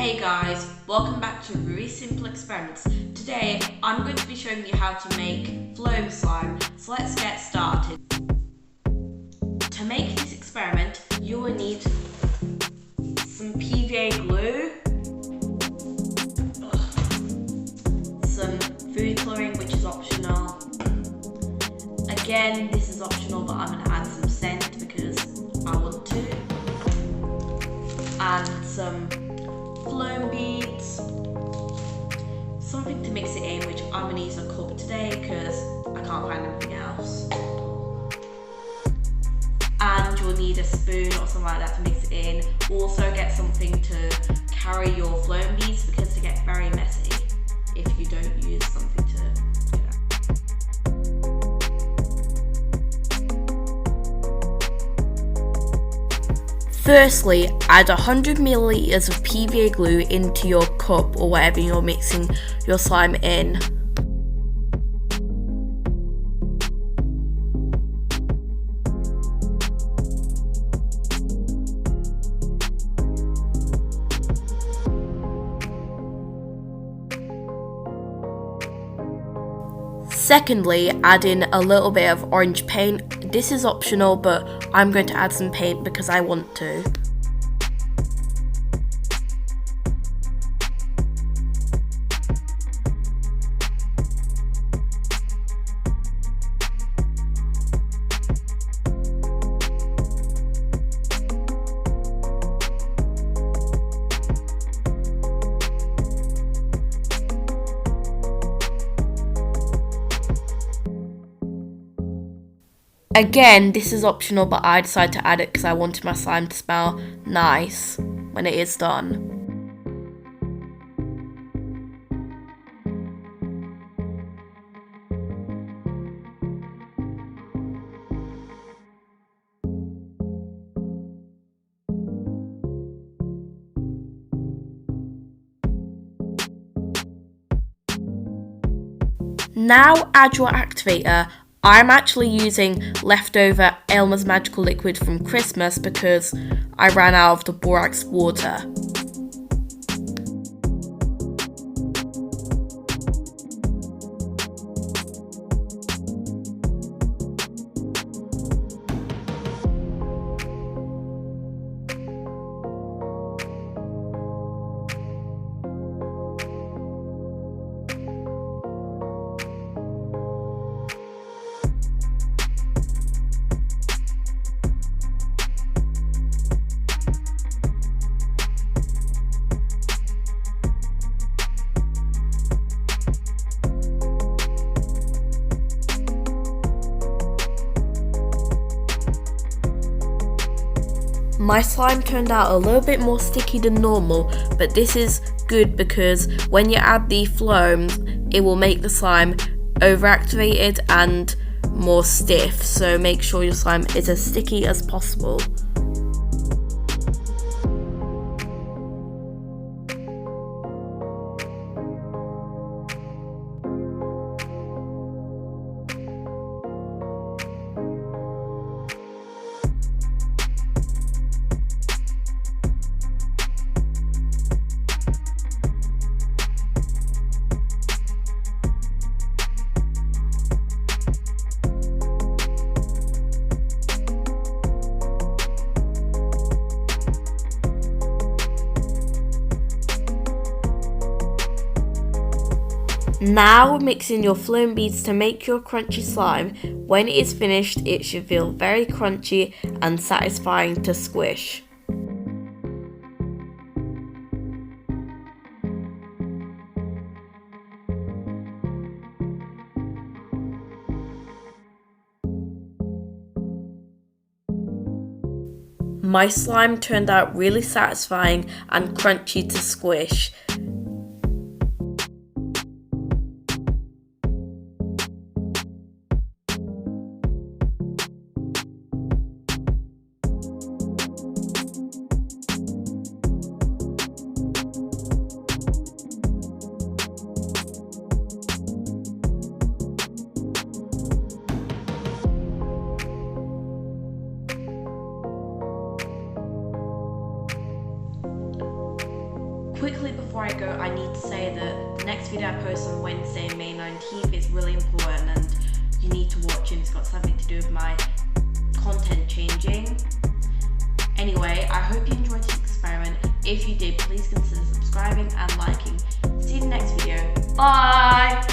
Hey guys, welcome back to Really Simple Experiments. Today I'm going to be showing you how to make foam slime, so let's get started. To make this experiment you will need some PVA glue, some food colouring which is optional. Again, this is optional, but I'm going to add some scent because I want to, and some foam beads, something to mix it in, which I'm going to use a cup today because I can't find anything else. And you'll need a spoon or something like that to mix it in. Also get something to carry your foam beads because they get very messy if you don't use something to do that. Firstly, add 100 milliliters of PVA glue into your cup or whatever you're mixing your slime in. Secondly, add in a little bit of orange paint. This is optional, but I'm going to add some paint because I want to. Again, this is optional, but I decided to add it because I wanted my slime to smell nice when it is done. Now add your activator. I'm actually using leftover Elmer's Magical Liquid from Christmas because I ran out of the borax water. My slime turned out a little bit more sticky than normal, but this is good because when you add the foams, it will make the slime overactivated and more stiff, so make sure your slime is as sticky as possible. Now mix in your foam beads to make your crunchy slime. When it is finished, it should feel very crunchy and satisfying to squish. My slime turned out really satisfying and crunchy to squish. quickly before I go, I need to say that the next video I post on Wednesday, May 19th is really important and you need to watch it. It's got something to do with my content changing. Anyway, I hope you enjoyed this experiment. If you did, please consider subscribing and liking. See you in the next video. Bye!